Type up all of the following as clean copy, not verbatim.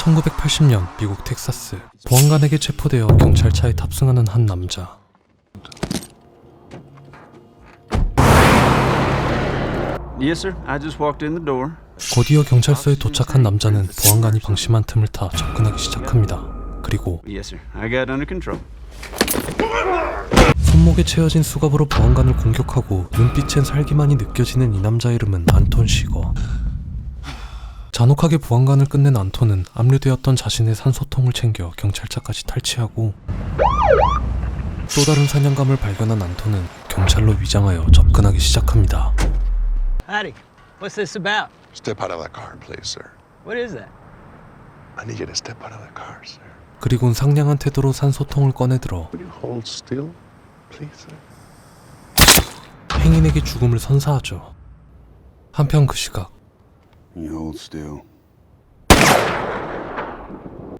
1980년 미국 텍사스, 보안관에게 체포되어 경찰차에 탑승하는 한 남자. Yes, sir. I just walked in the door. 곧이어 경찰서에 도착한 남자는 보안관이 방심한 틈을 타 접근하기 시작합니다. 그리고 Yes, sir. I got under control. 손목에 채워진 수갑으로 보안관을 공격하고 눈빛엔 살기만이 느껴지는 이 남자의 이름은 안톤 시거. 잔혹하게 보안관을 끝낸 안톤은 압류되었던 자신의 산소통을 챙겨 경찰차까지 탈취하고, 또 다른 사냥감을 발견한 안톤은 경찰로 위장하여 접근하기 시작합니다. Howdy. What's this about? Step out of that car, please, sir. What is that? I need you to step out of that car, sir. 그리곤 상냥한 태도로 산소통을 꺼내들어 Would you hold still, please, sir? 행인에게 죽음을 선사하죠. 한편 그 시각 You hold still.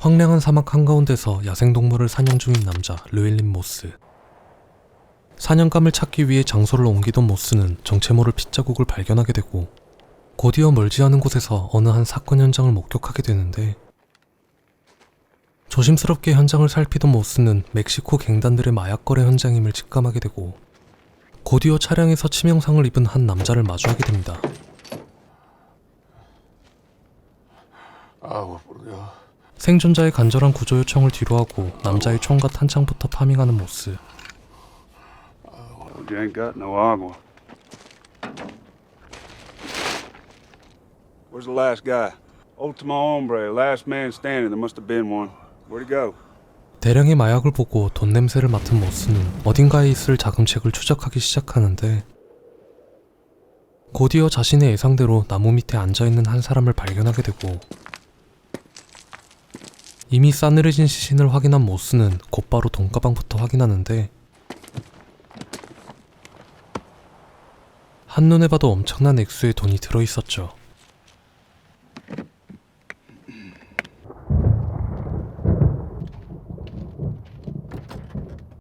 황량한 사막 한가운데서 야생동물을 사냥 중인 남자 르윌린 모스. 사냥감을 찾기 위해 장소를 옮기던 모스는 정체 모를 핏자국을 발견하게 되고, 곧이어 멀지 않은 곳에서 어느 한 사건 현장을 목격하게 되는데, 조심스럽게 현장을 살피던 모스는 멕시코 갱단들의 마약 거래 현장임을 직감하게 되고, 곧이어 차량에서 치명상을 입은 한 남자를 마주하게 됩니다. 생존자의 간절한 구조 요청을 뒤로하고 남자의 총과 탄창부터 파밍하는 모스. You ain't got no agua. Where's the last guy? Ultimo hombre, last man standing. There must have been one. Where'd he go? 대량의 마약을 보고 돈 냄새를 맡은 모스는 어딘가에 있을 자금책을 추적하기 시작하는데, 곧이어 자신의 예상대로 나무 밑에 앉아있는 한 사람을 발견하게 되고, 이미 싸늘해진 시신을 확인한 모스는 곧바로 돈가방부터 확인하는데, 한눈에 봐도 엄청난 액수의 돈이 들어있었죠.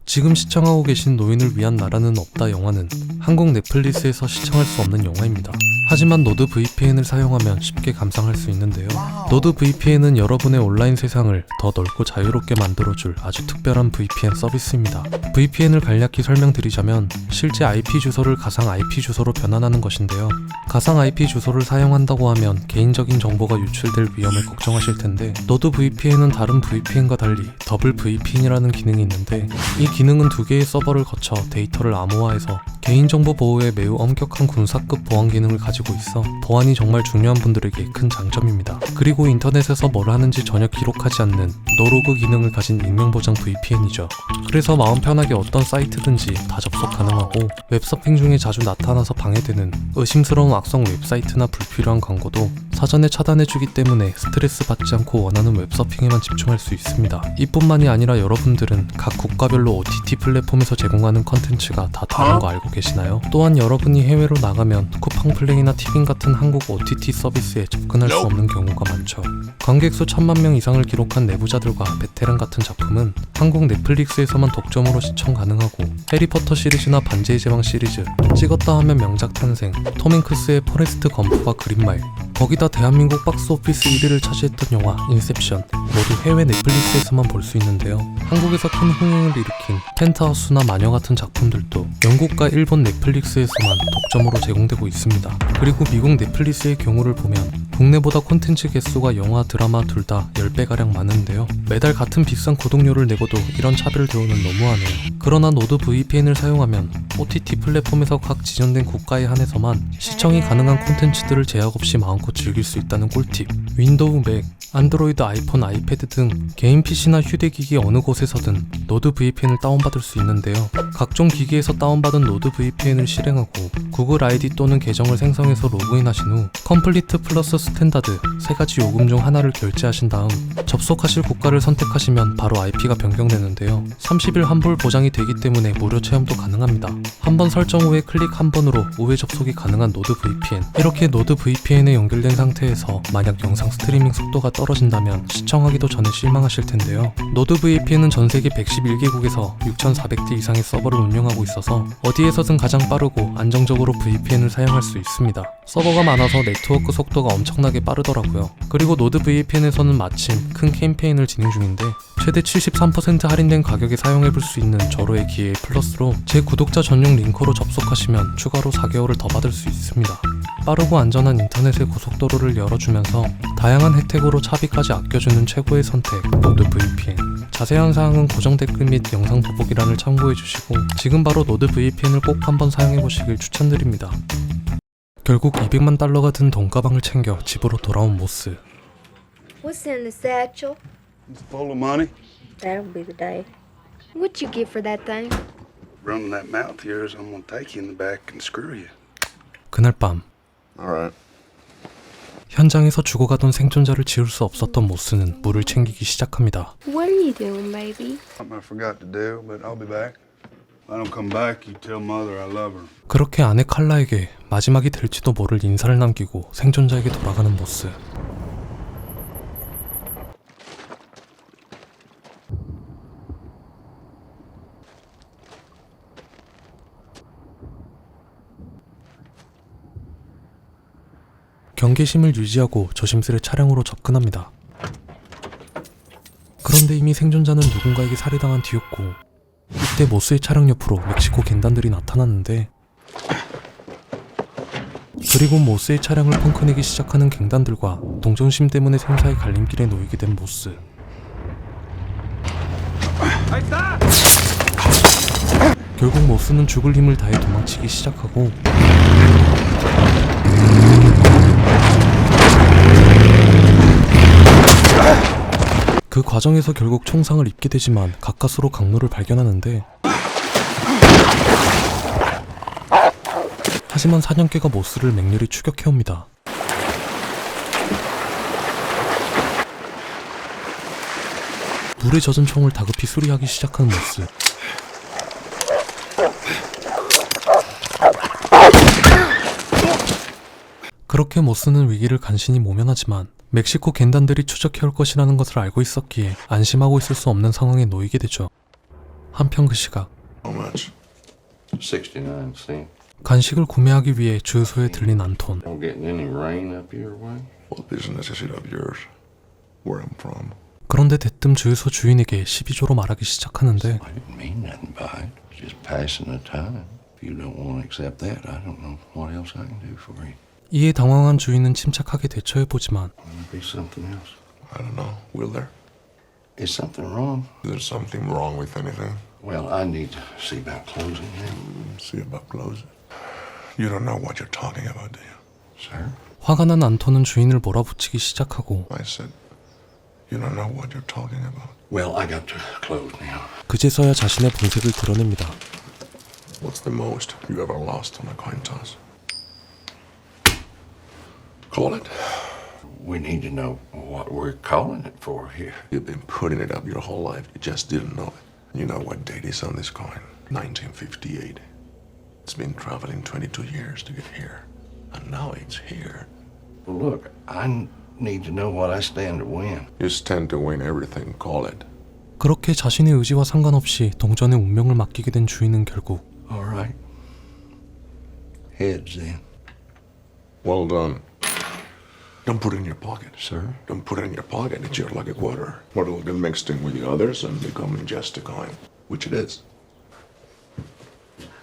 지금 시청하고 계신 노인을 위한 나라는 없다 영화는 한국 넷플릭스에서 시청할 수 없는 영화입니다. 하지만 노드 VPN을 사용하면 쉽게 감상할 수 있는데요. 노드 VPN은 여러분의 온라인 세상을 더 넓고 자유롭게 만들어줄 아주 특별한 VPN 서비스입니다. VPN을 간략히 설명드리자면 실제 IP 주소를 가상 IP 주소로 변환하는 것인데요. 가상 IP 주소를 사용한다고 하면 개인적인 정보가 유출될 위험을 걱정하실 텐데, 노드 VPN은 다른 VPN과 달리 더블 VPN이라는 기능이 있는데, 이 기능은 두 개의 서버를 거쳐 데이터를 암호화해서 개인정보 보호에 매우 엄격한 군사급 보안 기능을 가지고 있어 보안이 정말 중요한 분들에게 큰 장점입니다. 그리고 인터넷에서 뭘 하는지 전혀 기록하지 않는 노로그 기능을 가진 익명보장 VPN이죠. 그래서 마음 편하게 어떤 사이트든지 다 접속 가능하고, 웹서핑 중에 자주 나타나서 방해되는 의심스러운 악성 웹사이트나 불필요한 광고도 사전에 차단해주기 때문에 스트레스 받지 않고 원하는 웹서핑에만 집중할 수 있습니다. 이뿐만이 아니라 여러분들은 각 국가별로 OTT 플랫폼에서 제공하는 컨텐츠가 다 다른 거 알고 계시나요? 또한 여러분이 해외로 나가면 쿠팡 플레이나 티빙 같은 한국 OTT 서비스에 접근할 수 없는 경우가 많죠. 관객 수 1000만 명 이상을 기록한 내부자들과 베테랑 같은 작품은 한국 넷플릭스에서만 독점으로 시청 가능하고, 해리포터 시리즈나 반지의 제왕 시리즈, 찍었다 하면 명작 탄생, 톰 행크스의 포레스트 검프와 그린마일, 거기다 대한민국 박스오피스 1위를 차지했던 영화 인셉션, 모두 해외 넷플릭스에서만 볼 수 있는데요. 한국에서 큰 흥행을 일으킨 펜트하우스나 마녀 같은 작품들도 영국과 일본 넷플릭스에서만 독점으로 제공되고 있습니다. 그리고 미국 넷플릭스의 경우를 보면 국내보다 콘텐츠 개수가 영화, 드라마 둘 다 10배가량 많은데요. 매달 같은 비싼 구독료를 내고도 이런 차별 대우는 너무하네요. 그러나 노드 VPN을 사용하면 OTT 플랫폼에서 각 지정된 국가에 한해서만 시청이 가능한 콘텐츠들을 제약 없이 마음껏 즐길 수 있다는 꿀팁. 윈도우, 맥, 안드로이드, 아이폰, 아이패드 등 개인 PC나 휴대기기 어느 곳에서든 노드 VPN을 다운받을 수 있는데요. 각종 기기에서 다운받은 노드 VPN을 실행하고 구글 아이디 또는 계정을 생성해서 로그인하신 후 컴플리트 플러스 스탠다드 3가지 요금 중 하나를 결제하신 다음 접속하실 국가를 선택하시면 바로 IP가 변경되는데요. 30일 환불 보장이 되기 때문에 무료 체험도 가능합니다. 한번 설정 후에 클릭 한 번으로 우회 접속이 가능한 노드 VPN. 이렇게 노드 VPN에 연결된 상태에서 만약 영상 스트리밍 속도가 떨어진다면 시청하기도 전에 실망하실 텐데요. 노드VPN은 전세계 111개국에서 6,400대 이상의 서버를 운영하고 있어서 어디에서든 가장 빠르고 안정적으로 VPN을 사용할 수 있습니다. 서버가 많아서 네트워크 속도가 엄청나게 빠르더라고요. 그리고 노드VPN에서는 마침 큰 캠페인을 진행 중인데 최대 73% 할인된 가격에 사용해볼 수 있는 절호의 기회 플러스로 제 구독자 전용 링크로 접속하시면 추가로 4개월을 더 받을 수 있습니다. 빠르고 안전한 인터넷의 고속도로를 열어주면서 다양한 혜택으로 차비까지 아껴주는 최고의 선택 노드VPN. 자세한 사항은 고정 댓글 및 영상 더보기란을 참고해주시고 지금 바로 노드VPN을 꼭 한번 사용해보시길 추천드립니다. 결국 200만 달러가 든 돈가방을 챙겨 집으로 돌아온 모스. What's in the satchel? It's full of money. That'll be the day. What'd you get for that thing? Running that mouth of yours, I'm gonna take you in the back and screw you. 그날 밤 All right. 현장에서 죽어가던 생존자를 지울 수 없었던 모스는 물을 챙기기 시작합니다. What are you doing, baby? Something I forgot to do, but I'll be back. If I don't come back, you tell mother I love her. 그렇게 아내 칼라에게 마지막이 될지도 모를 인사를 남기고 생존자에게 돌아가는 모스. 경계심을 유지하고 조심스레 차량으로 접근합니다. 그런데 이미 생존자는 누군가에게 살해당한 뒤였고 이때 모스의 차량 옆으로 멕시코 갱단들이 나타났는데 그리고 모스의 차량을 펑크내기 시작하는 갱단들과 동정심 때문에 생사의 갈림길에 놓이게 된 모스. 결국 모스는 죽을 힘을 다해 도망치기 시작하고 그 과정에서 결국 총상을 입게 되지만 가까스로 강로를 발견하는데 하지만 사냥개가 모스를 맹렬히 추격해옵니다. 물에 젖은 총을 다급히 수리하기 시작한 모스. 그렇게 모스는 위기를 간신히 모면하지만 멕시코 갱단들이 추적해올 것이라는 것을 알고 있었기에 안심하고 있을 수 없는 상황에 놓이게 되죠. 한편 그 시각 How much? 69 cents. 간식을 구매하기 위해 주유소에 들린 안톤. Don't get any rain up your way? What business is it of yours? Where I'm from? 그런데 대뜸 주유소 주인에게 시비조로 말하기 시작하는데 I didn't mean nothing by it. Just passing the time. If you don't want to accept that, I don't know what else I can do for you. 이에 당황한 주인은 침착하게 대처해보지만 Might be something else. I don't know. Will there? Is something wrong? Is there something wrong with anything? Well, I need to see about closing now. See about closing. You don't know what you're talking about, do you? Sir? 화가 난 안톤은 주인을 몰아붙이기 시작하고 I said, you don't know what you're talking about. Well, I got to close now. 그제서야 자신의 본색을 드러냅니다. What's the most you ever lost on a coin toss? Call it. We need to know what we're calling it for here. You've been putting it up your whole life. You just didn't know it. You know what date is on this coin? 1958. It's been traveling 22 years to get here. And now it's here. Well, look, I need to know what I stand to win. You stand to win everything. Call it. 그렇게 자신의 의지와 상관없이 동전의 운명을 맡기게 된 주인은 결국 All right. Heads then. Well done. Don't put it in your pocket. Sir? Don't put it in your pocket. It's your lucky quarter. Or it'll get mixed in with the others and become just a coin. Which it is.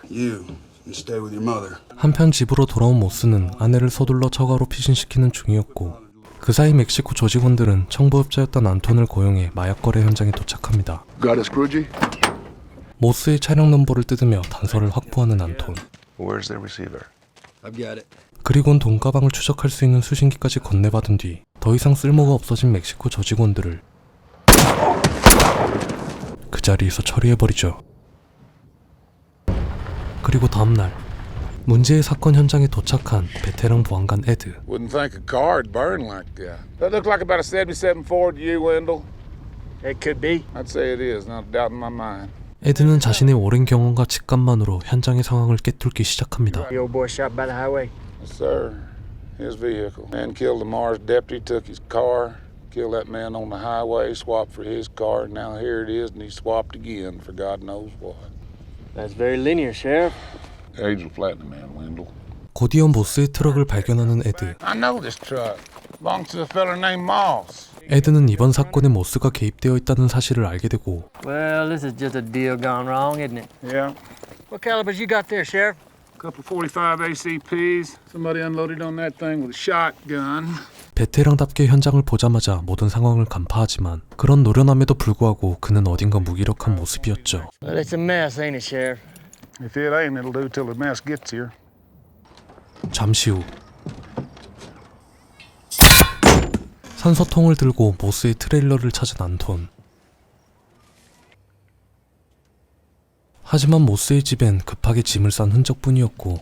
You stay with your mother. 한편 집으로 돌아온 모스는 아내를 서둘러 처가로 피신시키는 중이었고 그 사이 멕시코 조직원들은 청부업자였던 안톤을 고용해 마약 거래 현장에 도착합니다. Got it, Scroogey? 모스의 차량 넘버를 뜯으며 단서를 확보하는 안톤. Where's the receiver? I've got it. 그리곤 돈가방을 추적할 수 있는 수신기까지 건네받은 뒤 더 이상 쓸모가 없어진 멕시코 조직원들을 그 자리에서 처리해버리죠. 그리고 다음날 문제의 사건 현장에 도착한 베테랑 보안관 에드. Wouldn't think a car'd burn like that. That look like about a 77 Ford to you, Wendell? It could be. I'd say it is, not a doubt in my mind. 에드는 자신의 오랜 경험과 직감만으로 현장의 상황을 꿰뚫기 시작합니다. The old boy shot by the highway. Yes, sir. His vehicle. Man killed the Mars deputy, took his car, Killed that man on the highway, swapped for his car, and now here it is, and he swapped again for God knows what. That's very linear, Sheriff. Age will flatten the man, Wendell. 곧이어 모스의 트럭을 발견하는 에드. I know this truck. Belongs to a fella named Moss. 에드는 이번 사건에 모스가 개입되어 있다는 사실을 알게 되고 Well, this is just a deal gone wrong, isn't it? Yeah. What calibers you got there, Sheriff? Couple 45 ACPs. Somebody unloaded on that thing with a shotgun. 베테랑답게 현장을 보자마자 모든 상황을 간파하지만 그런 노련함에도 불구하고 그는 어딘가 무기력한 모습이었죠. Well, it's a mess, ain't it, Sheriff? If it ain't, it'll do till the mess gets here. 잠시 후 산소통을 들고 모스의 트레일러를 찾은 안톤. 하지만 모스의 집엔 급하게 짐을 싼 흔적뿐이었고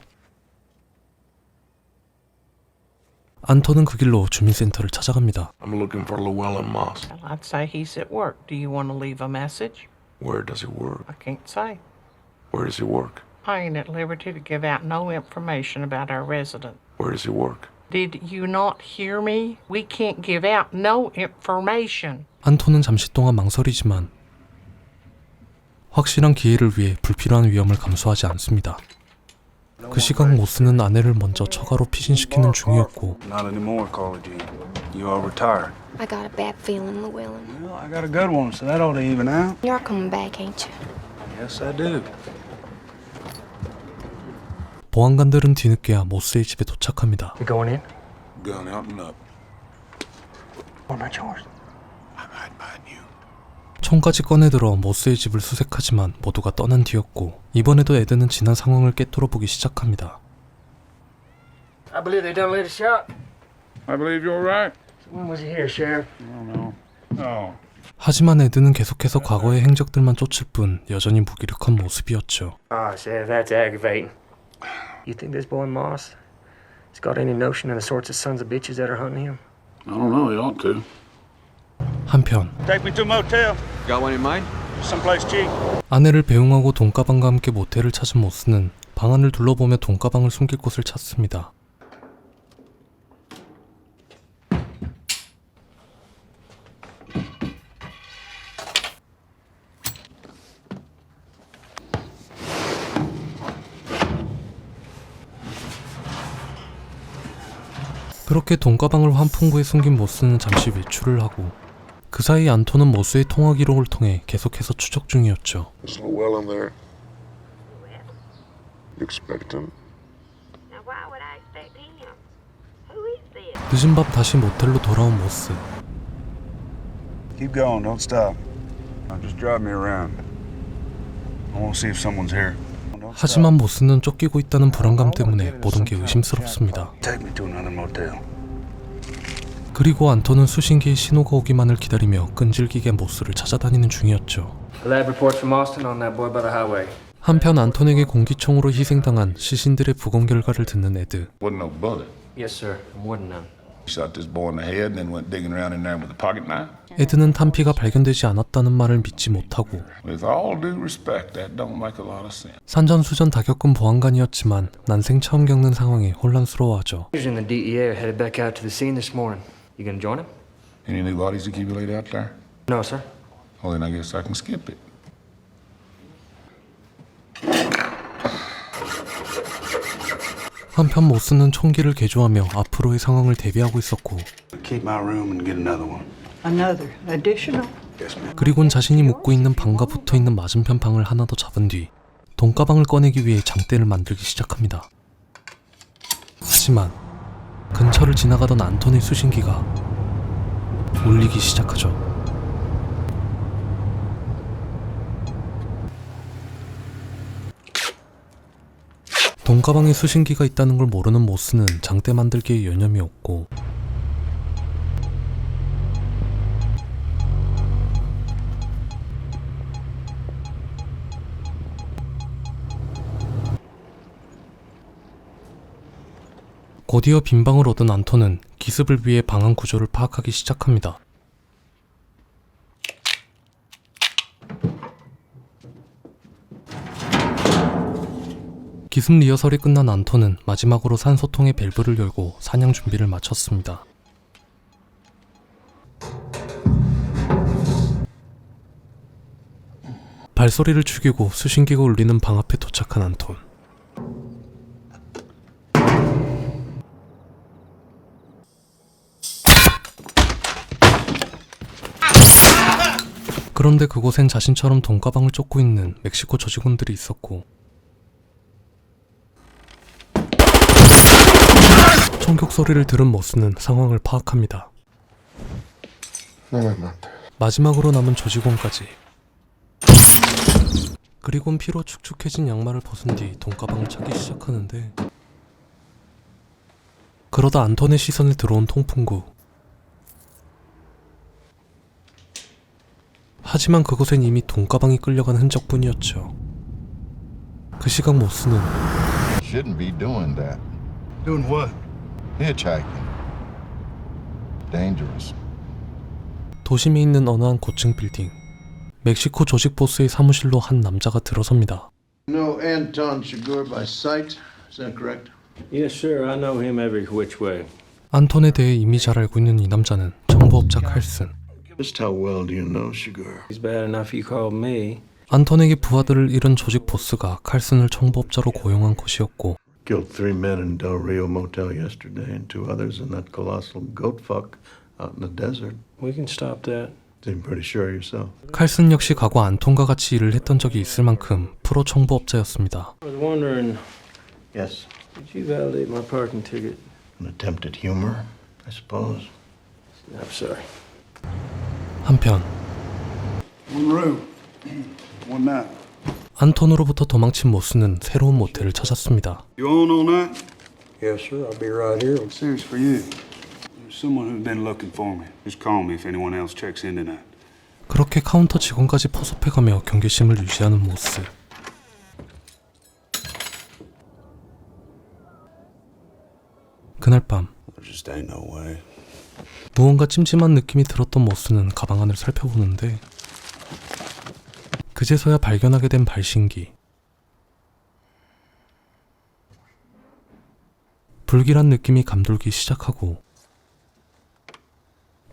안톤은 그 길로 주민센터를 찾아갑니다. I'm looking for Llewellyn Moss. I'd say he's at work. Do you want to leave a message? Where does he work? I can't say. Where does he work? I ain't at liberty to give out no information about our resident. Where does he work? Did you not hear me? We can't give out no information. 안톤은 잠시 동안 망설이지만 확실한 기회를 위해 불필요한 위험을 감수하지 않습니다. 그 시각 모스는 아내를 먼저 처가로 피신시키는 중이었고 Not anymore, Carla Jean. You are retired. I got a bad feeling, Llewellyn. Well, I got a good one, so that ought to even out. You're coming back, ain't you? Yes, I do. 보안관들은 뒤늦게야 모스의 집에 도착합니다. You going in? Gun out and up. What about yours? I'm hiding behind you. 총까지 꺼내들어 모스의 집을 수색하지만 모두가 떠난 뒤였고 이번에도 에드는 지난 상황을 꿰뚫어보기 시작합니다. I believe they done let a shot. I believe you're right. When was he here, Sheriff? I don't know. Oh. 하지만 에드는 계속해서 과거의 행적들만 쫓을 뿐 여전히 무기력한 모습이었죠. Ah, Sheriff, that's aggravating. You think this boy Moss has got any notion of the sorts of sons of bitches that are hunting him? I don't know. He ought to. 한편 Take me to a motel. Got one in mind? Someplace cheap. 아내를 배웅하고 돈가방과 함께 모텔을 찾은 모스는 방 안을 둘러보며 돈가방을 숨길 곳을 찾습니다. 그렇게 돈가방을 환풍구에 숨긴 모스는 잠시 외출을 하고 그 사이 안톤은 모스의 통화 기록을 통해 계속해서 추적 중이었죠. Is Llewellyn there? You expect him? Now, why would I expect him? Who is this? 늦은 밤 다시 모텔로 돌아온 모스. Keep going, don't stop. Now just drive me around. I want to see if someone's here. Don't stop. 하지만 모스는 쫓기고 있다는 불안감 때문에 모든 게 의심스럽습니다. Take me to another motel. 그리고 안톤은 수신기의 신호가 오기만을 기다리며 끈질기게 모스를 찾아다니는 중이었죠. Lab reports from Austin on that boy by the highway. 한편 안톤에게 공기총으로 희생당한 시신들의 부검 결과를 듣는 에드. Wasn't no bullet. Yes, sir. More than none. Shot this boy in the head and then went digging around in there with a pocket knife. 에드는 탄피가 발견되지 않았다는 말을 믿지 못하고 With all due respect, that don't make a lot of sense. 산전수전 다 겪은 보안관이었지만 난생 처음 겪는 상황에 혼란스러워하죠. He's in the DEA are headed back out to the scene this morning. You gonna join him? Any new bodies accumulated out there? No, sir. Well, then I guess I can skip it. 한편 모스는 총기를 개조하며 앞으로의 상황을 대비하고 있었고 Keep my room and get another one. Another additional? Yes, ma'am. 그리곤 자신이 묵고 있는 방과 붙어있는 맞은편 방을 하나 더 잡은 뒤 돈가방을 꺼내기 위해 장대를 만들기 시작합니다. 하지만 근처를 지나가던 안톤의 수신기가 울리기 시작하죠. 돈가방에 수신기가 있다는 걸 모르는 모스는 장대 만들기에 여념이 없고 곧이어 빈방을 얻은 안톤은 기습을 위해 방안 구조를 파악하기 시작합니다. 기습 리허설이 끝난 안톤은 마지막으로 산소통의 밸브를 열고 사냥 준비를 마쳤습니다. 발소리를 죽이고 수신기가 울리는 방 앞에 도착한 안톤. 그런데 그곳엔 자신처럼 돈가방을 쫓고 있는 멕시코 조직원들이 있었고 총격 소리를 들은 모스는 상황을 파악합니다. 마지막으로 남은 조직원까지. 그리곤 피로 축축해진 양말을 벗은 뒤 돈가방을 찾기 시작하는데 그러다 안톤의 시선에 들어온 통풍구. 하지만 그곳엔 이미 돈가방이 끌려간 흔적뿐이었죠. 그 시각 모스는 Shouldn't be doing that. Doing what? Hitchhiking. Dangerous. 도심에 있는 어느 한 고층 빌딩. 멕시코 조직 보스의 사무실로 한 남자가 들어섭니다. No Anton Chigurh by sight. Is that correct? Yes, sir. I know him every which way. 안톤에 대해 이미 잘 알고 있는 이 남자는 정보업자 칼슨. Just how well do you know Chigurh? He's bad enough you called me. 안톤에게 부하들을 잃은 조직 보스가 칼슨을 정보업자로 고용한 곳이었고 Killed 3 men in Del Rio Motel yesterday and 2 others in that colossal goat fuck out in the desert. We can stop that. Seem pretty sure yourself. 칼슨 역시 과거 안톤과 같이 일을 했던 적이 있을 만큼 프로 정보업자였습니다. I was wondering, Yes. did you validate my parking ticket? An attempt at humor, I suppose. I'm sorry. 한편 One room. One night. 안톤으로부터 도망친 모스는 새로운 모텔을 찾았습니다. You on all night? Yes, sir. I'll be right here. I'm serious for you. There's someone who's been looking for me. Just call me if anyone else checks in tonight. 그렇게 카운터 직원까지 포섭해가며 경계심을 유지하는 모스. 그날 밤 There just ain't no way. 무언가 찜찜한 느낌이 들었던 모스는 가방 안을 살펴보는데 그제서야 발견하게 된 발신기. 불길한 느낌이 감돌기 시작하고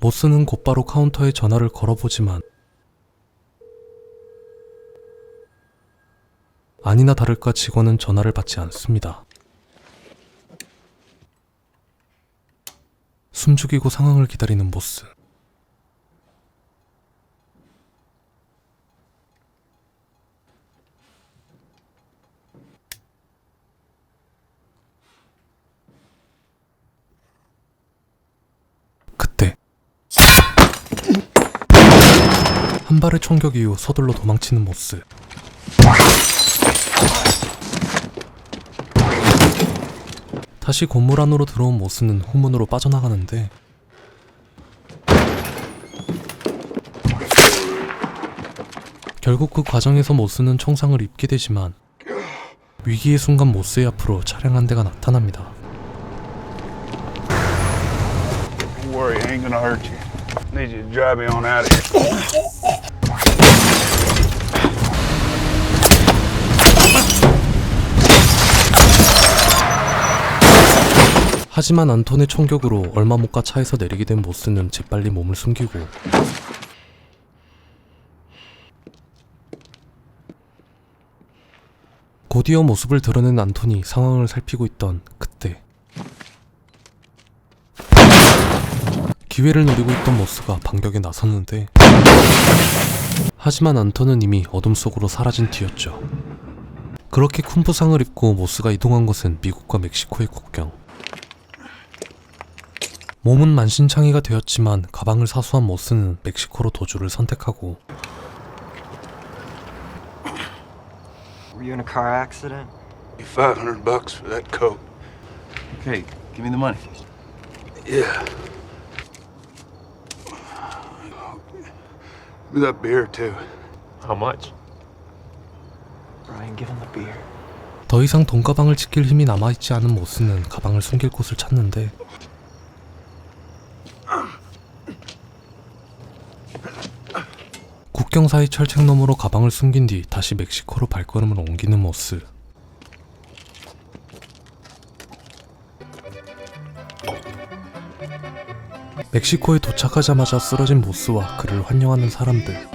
모스는 곧바로 카운터에 전화를 걸어보지만 아니나 다를까 직원은 전화를 받지 않습니다. 숨죽이고 상황을 기다리는 모스. 그때 한 발의 총격 이후 서둘러 도망치는 모스. 다시 건물 안으로 들어온 모스는 후문으로 빠져나가는데 결국 그 과정에서 모스는 총상을 입게 되지만 위기의 순간 모스의 앞으로 차량 한 대가 나타납니다. Don't worry, I ain't gonna hurt you. Need you to drive me on out of here. 하지만 안톤의 총격으로 얼마 못 가 차에서 내리게 된 모스는 재빨리 몸을 숨기고 곧이어 모습을 드러낸 안톤이 상황을 살피고 있던 그때 기회를 노리고 있던 모스가 반격에 나섰는데 하지만 안톤은 이미 어둠 속으로 사라진 뒤였죠. 그렇게 큰 부상을 입고 모스가 이동한 것은 미국과 멕시코의 국경. 몸은 만신창이가 되었지만 가방을 사수한 모스는 멕시코로 도주를 선택하고 Were you in a car accident? $500 for that coat. Okay, give me the money. Yeah. Give me that beer too. How much? Brian, give him the beer. 더 이상 돈가방을 지킬 힘이 남아있지 않은 모스는 가방을 숨길 곳을 찾는데 국경 사이 철책 너머로 가방을 숨긴 뒤 다시 멕시코로 발걸음을 옮기는 모스. 멕시코에 도착하자마자 쓰러진 모스와 그를 환영하는 사람들.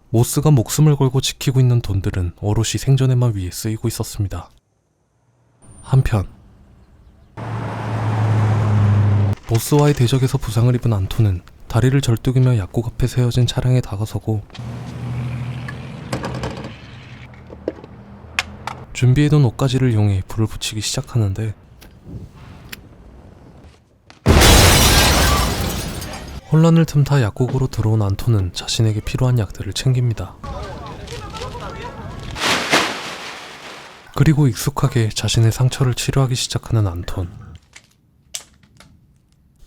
모스가 목숨을 걸고 지키고 있는 돈들은 오롯이 생존에만 위해 쓰이고 있었습니다. 한편 모스와의 대적에서 부상을 입은 안톤은 다리를 절뚝이며 약국 앞에 세워진 차량에 다가서고 준비해둔 옷가지를 이용해 불을 붙이기 시작하는데 혼란을 틈타 약국으로 들어온 안톤은 자신에게 필요한 약들을 챙깁니다. 그리고 익숙하게 자신의 상처를 치료하기 시작하는 안톤.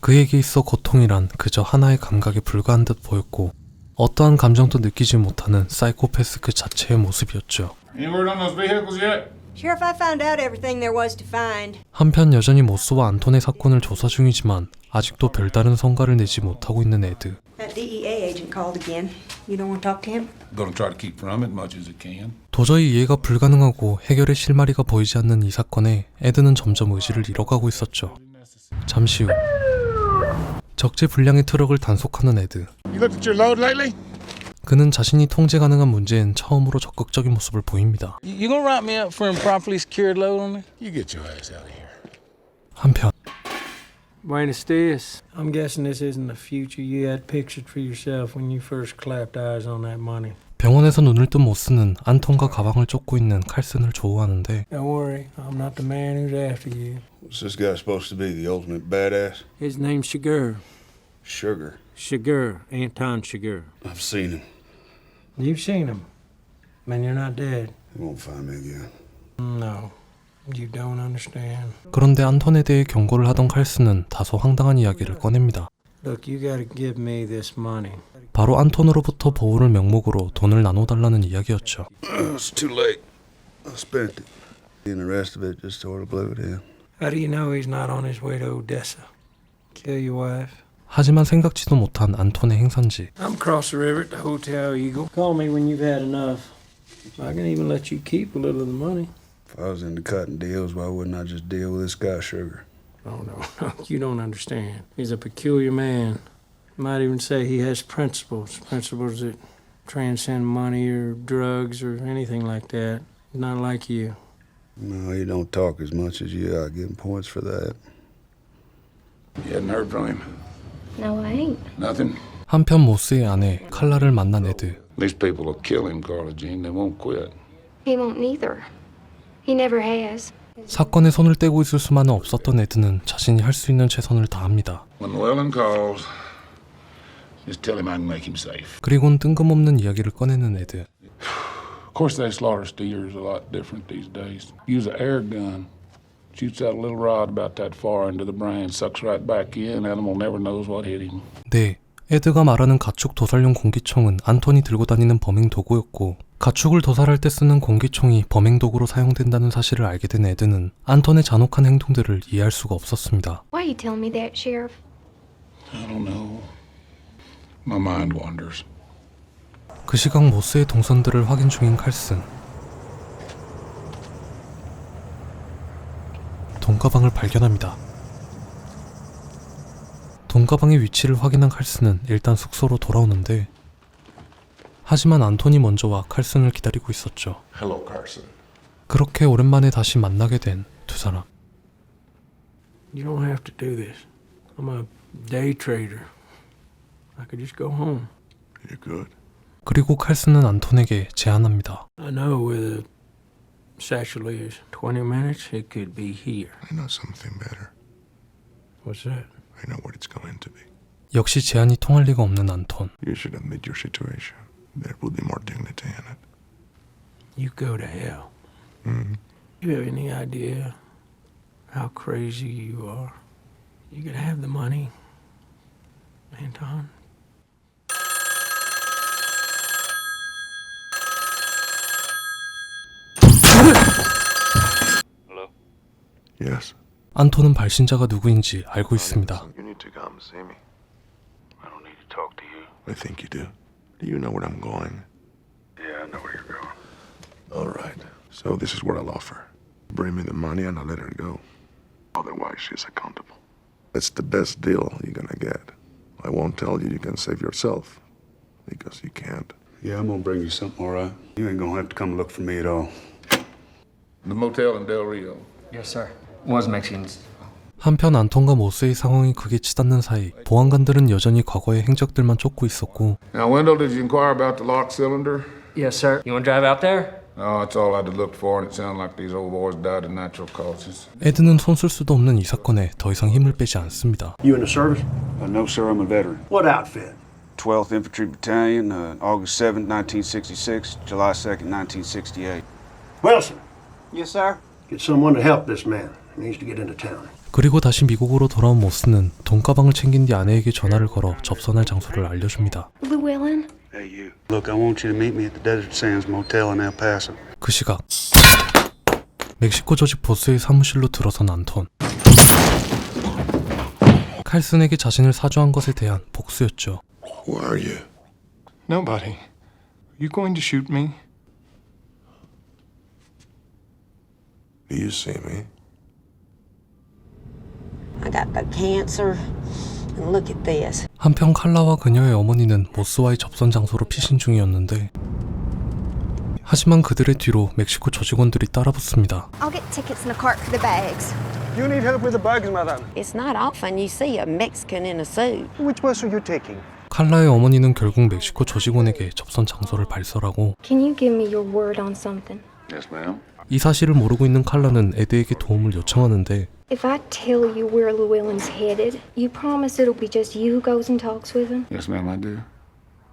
그에게 있어 고통이란 그저 하나의 감각에 불과한 듯 보였고 어떠한 감정도 느끼지 못하는 사이코패스 그 자체의 모습이었죠. Any word on those vehicles yet? Sheriff, I found out everything there was to find. 한편 여전히 모스와 안톤의 사건을 조사 중이지만 아직도 별다른 성과를 내지 못하고 있는 에드. That DEA agent called again. You don't want to talk to him? Gonna try to keep from it much as I can. 도저히 이해가 불가능하고 해결의 실마리가 보이지 않는 이 사건에 에드는 점점 의지를 잃어가고 있었죠. 잠시 후 적재불량의 트럭을 단속하는 에드. You looked at your load lately? 그는 자신이 통제 가능한 문제엔 처음으로 적극적인 모습을 보입니다. You gonna write me up for improperly secured load on me? You get your ass out of here. 한편 Buenos dias. I'm guessing this isn't the future you had pictured for yourself when you first clapped eyes on that money. 병원에서 눈을 뜬 모스는 안톤과 가방을 쫓고 있는 칼슨을 조우하는데 Don't worry, I'm not the man who's after you. What's this guy supposed to be, the ultimate badass? His name's Chigurh. Sugar. Chigurh, Anton Chigurh. I've seen him. You've seen him. Man, you're not dead. He won't find me again. No, you don't understand. 그런데 안톤에 대해 경고를 하던 칼슨은 다소 황당한 이야기를 꺼냅니다. Look, you gotta give me this money. 바로 안톤으로부터 보호를 명목으로 돈을 나눠달라는 이야기였죠. It's too late. I spent it. And the rest of it just sort of blew it in. How do you know he's not on his way to Odessa? Kill your wife? 하지만 생각지도 못한 안톤의 행선지. I'm across the river at the Hotel Eagle. Call me when you've had enough. I can even let you keep a little of the money. If I was into cutting deals, why wouldn't I just deal with this guy, Sugar? Oh, no, you don't understand. He's a peculiar man. Might even say he has principles. Principles that transcend money or drugs or anything like that. Not like you. No, you don't talk as much as you are. Getting points for that. You hadn't heard from him? No, I ain't. Nothing? 한편 모스의 아내 칼라를 만난 에드. These people will kill him, Carla Jean. They won't quit. He won't neither. He never has. 사건에 손을 떼고 있을 수만은 없었던 에드는 자신이 할 수 있는 최선을 다합니다. When Llewellyn calls, just tell him I can make him safe. 그리고는 뜬금없는 이야기를 꺼내는 에드. Of course, they slaughter steers a lot different these days. Use an air gun. Shoots out a little rod about that far into the brain, sucks right back in. Animal never knows what hit him. 네, 에드가 말하는 가축 도살용 공기총은 안톤이 들고 다니는 범행 도구였고 가축을 도살할 때 쓰는 공기총이 범행 도구로 사용된다는 사실을 알게 된 에드는 안톤의 잔혹한 행동들을 이해할 수가 없었습니다. Why you telling me that, Sheriff? I don't know. My mind wanders. 그 시각 모스의 동선들을 확인 중인 칼슨. 돈가방을 발견합니다. 돈가방의 위치를 확인한 칼슨은 일단 숙소로 돌아오는데 하지만 안톤이 먼저 와 칼슨을 기다리고 있었죠. Hello, Carson. 그렇게 오랜만에 다시 만나게 된 두 사람. You don't have to do this. I'm a day trader. I could just go home. You're good. 그리고 칼슨은 안톤에게 제안합니다. I know where the satchel is. 20 minutes, it could be here. I know something better. What's that? I know what it's going to be. 역시 제안이 통할 리가 없는 안톤. You should admit your situation. There would be more dignity in it. You go to hell. Mm-hmm. You have any idea how crazy you are? You could have the money, Anton. Hello? Yes. 안톤은 발신자가 누구인지 알고 있습니다. You need to come see me. I don't need to talk to you. I think you do. Do you know where I'm going? Yeah, I know where you're going. All right. So this is what I'll offer. Bring me the money and I'll let her go. Otherwise, she's accountable. It's the best deal you're gonna get. I won't tell you you can save yourself. because you can't. Yeah, I'm gonna bring you something, all right? You ain't gonna have to come look for me at all. The motel in Del Rio. Yes, sir. Was Mexicans. 한편 안톤과 모스의 상황이 극에 치닫는 사이 보안관들은 여전히 과거의 행적들만 쫓고 있었고 Now, Wendell, did you inquire about the lock cylinder? Yes, sir. You want to drive out there? No, that's all I had to look for, and it sounded like these old boys died of natural causes. 에드는 손 쓸 수도 없는 이 사건에 더 이상 힘을 빼지 않습니다. You in the service? No, sir, I'm a veteran. What outfit? 12th Infantry Battalion, August 7th, 1966, July 2nd, 1968. Wilson, Yes, sir. get someone to help this man. He needs to get into town. 그리고 다시 미국으로 돌아온 모스는 돈가방을 챙긴 뒤 아내에게 전화를 걸어 접선할 장소를 알려줍니다. Llewellyn? Hey, you. Look, I want you to meet me at the Desert Sands Motel in El Paso. 그 시각 멕시코 조직 보스의 사무실로 들어선 안톤. 칼슨에게 자신을 사주한 것에 대한 복수였죠. Who are you? Nobody. Are you going to shoot me? Do you see me? I got the cancer. And look at this. 한편 칼라와 그녀의 어머니는 모스와의 접선 장소로 피신 중이었는데 하지만 그들의 뒤로 멕시코 조직원들이 따라붙습니다. I'll get tickets in a cart for the bags. You need help with the bags, madam. It's not often you see a Mexican in a suit. Which bus are you taking? 칼라의 어머니는 결국 멕시코 조직원에게 접선 장소를 발설하고 Can you give me your word on something? Yes, ma'am. 이 사실을 모르고 있는 칼라는 에드에게 도움을 요청하는데 If I tell you where Llewellyn's headed, you promise it'll be just you who goes and talks with him? Yes, ma'am, I do.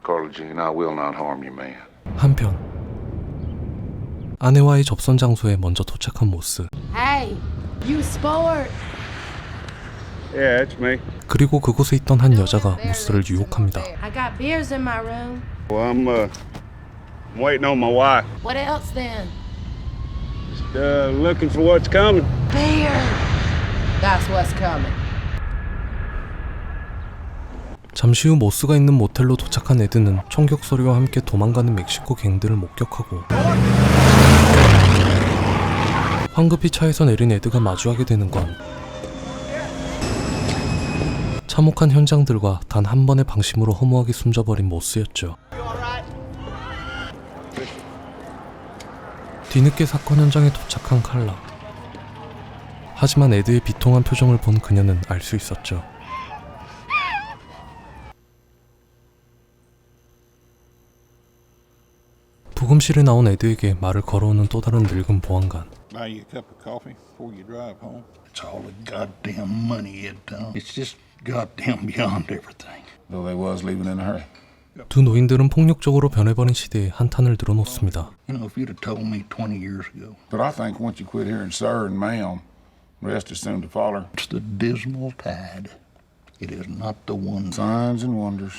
Carla Jean, I will not harm you, man. 한편 아내와의 접선 장소에 먼저 도착한 모스. Hey, you sport. Yeah, it's me. 그리고 그곳에 있던 한 여자가 모스를 유혹합니다. I got beers in my room. Well, I'm waiting on my wife. What else then? Looking for what's coming. Beer. That's what's coming. 잠시 후 모스가 있는 모텔로 도착한 에드는 총격 소리와 함께 도망가는 멕시코 갱들을 목격하고 황급히 차에서 내린 에드가 마주하게 되는 건 참혹한 현장들과 단 한 번의 방심으로 허무하게 숨져버린 모스였죠. 뒤늦게 사건 현장에 도착한 칼라. 하지만 에드의 비통한 표정을 본 그녀는 알 수 있었죠. 부검실에 나온 에드에게 말을 걸어오는 또 다른 늙은 보안관. Buy you a cup of coffee before you drive home. It's all the goddamn money, Ed Tom. It's just goddamn beyond everything. Though they was leaving in a hurry. 두 노인들은 폭력적으로 변해버린 시대에 한탄을 늘어놓습니다. You know, if you'd have told me 20 years ago. But I think once you quit hearing sir and ma'am, rest is soon to follow. It's the dismal tide. It is not the one. Signs and wonders.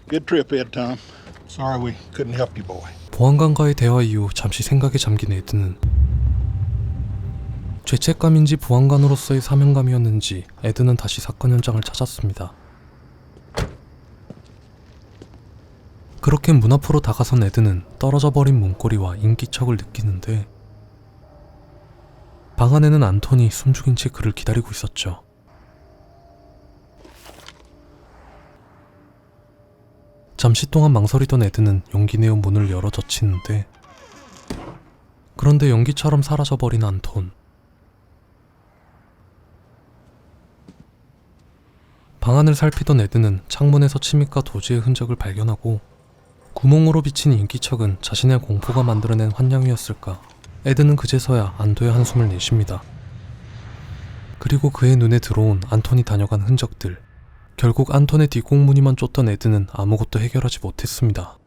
Good trip, Ed Tom. Sorry we couldn't help you, boy. 보안관과의 대화 이후 잠시 생각에 잠긴 에드는 죄책감인지 보안관으로서의 사명감이었는지 에드는 다시 사건 현장을 찾았습니다. 그렇게 문 앞으로 다가선 에드는 떨어져 버린 문고리와 인기척을 느끼는데 방 안에는 안톤이 숨죽인 채 그를 기다리고 있었죠. 잠시 동안 망설이던 에드는 용기 내어 문을 열어 젖히는데 그런데 연기처럼 사라져버린 안톤. 방 안을 살피던 에드는 창문에서 침입과 도주의 흔적을 발견하고 구멍으로 비친 인기척은 자신의 공포가 만들어낸 환영이었을까. 에드는 그제서야 안도의 한숨을 내쉽니다. 그리고 그의 눈에 들어온 안톤이 다녀간 흔적들. 결국 안톤의 뒷공무니만 쫓던 에드는 아무것도 해결하지 못했습니다.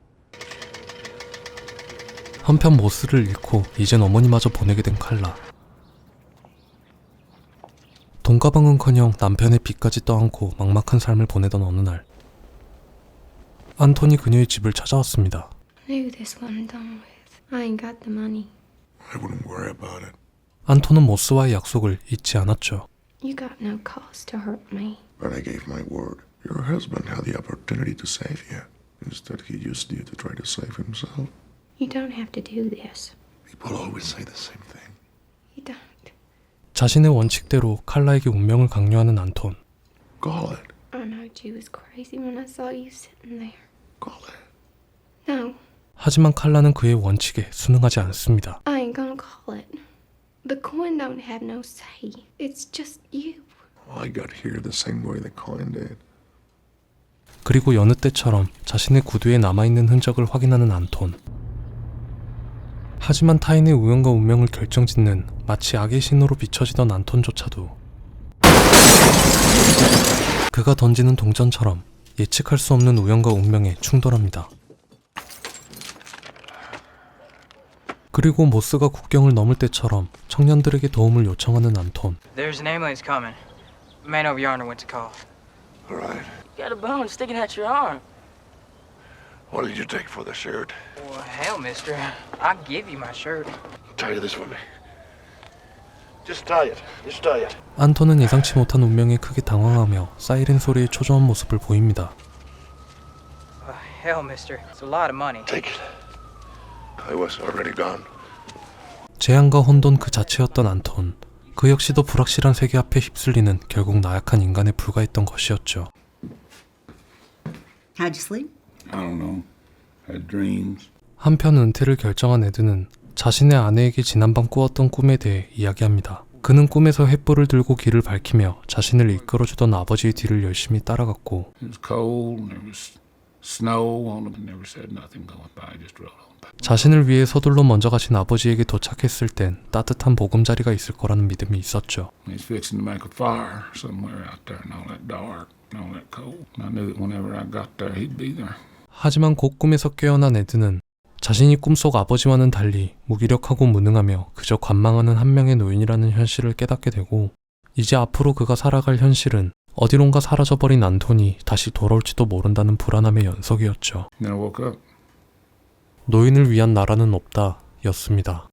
한편 모스를 잃고 이젠 어머니마저 보내게 된 칼라. 돈가방은커녕 남편의 빚까지 떠안고 막막한 삶을 보내던 어느 날 안톤이 그녀의 집을 찾아왔습니다. I knew this wasn't done with. I ain't got the money. I wouldn't worry about it. 안톤은 모스와의 약속을 잊지 않았죠. You got no cause to hurt me. But I gave my word. Your husband had the opportunity to save you. Instead, he used you to try to save himself. You don't have to do this. People always say the same thing. You don't. 자신의 원칙대로 칼라에게 운명을 강요하는 안톤. Call it. I know you was crazy when I saw you sitting there. Call it. No, 하지만 칼라는 그의 원칙에 순응하지 않습니다. I ain't gonna call it. The coin don't have no say. It's just you. I got here the same way the coin did. 그리고 여느 때처럼 자신의 구두에 남아있는 흔적을 확인하는 안톤. 하지만 타인의 우연과 운명을 결정짓는 마치 악의 신호로 비춰지던 안톤조차도 그가 던지는 동전처럼 예측할 수 없는 우연과 운명에 충돌합니다. 그리고 모스가 국경을 넘을 때처럼 청년들에게 도움을 요청하는 안톤. There's an ambulance coming. The man over yonder went to call. All right. You got a bone sticking out your arm. What did you take for the shirt? Well, hell, mister. I'll give you my shirt. Tie this for me. Just tie it. Just tie it. 안톤은 예상치 못한 운명에 크게 당황하며 사이렌 소리에 초조한 모습을 보입니다. Hell, mister. It's a lot of money. Take it. I was already gone. 재앙과 혼돈 그 자체였던 안톤. 그 역시도 불확실한 세계 앞에 휩쓸리는 결국 나약한 인간에 불과했던 것이었죠. How'd you sleep? I don't know. Had dreams. 한편 은퇴를 결정한 에드는 자신의 아내에게 지난밤 꾸었던 꿈에 대해 이야기합니다. 그는 꿈에서 횃불을 들고 길을 밝히며 자신을 이끌어주던 아버지의 뒤를 열심히 따라갔고 It was cold, and there was snow on them. Never said nothing going by, just rode on by. 자신을 위해 서둘러 먼저 가신 아버지에게 도착했을 땐 따뜻한 보금자리가 있을 거라는 믿음이 있었죠. He's fixing to make a fire somewhere out there in all that dark, and all that cold. I knew that whenever I got there, he'd be there. 하지만 곧 꿈에서 깨어난 에드는 자신이 꿈속 아버지와는 달리 무기력하고 무능하며 그저 관망하는 한 명의 노인이라는 현실을 깨닫게 되고 이제 앞으로 그가 살아갈 현실은 어디론가 사라져버린 안톤이 다시 돌아올지도 모른다는 불안함의 연속이었죠. Then I woke up. 노인을 위한 나라는 없다 였습니다.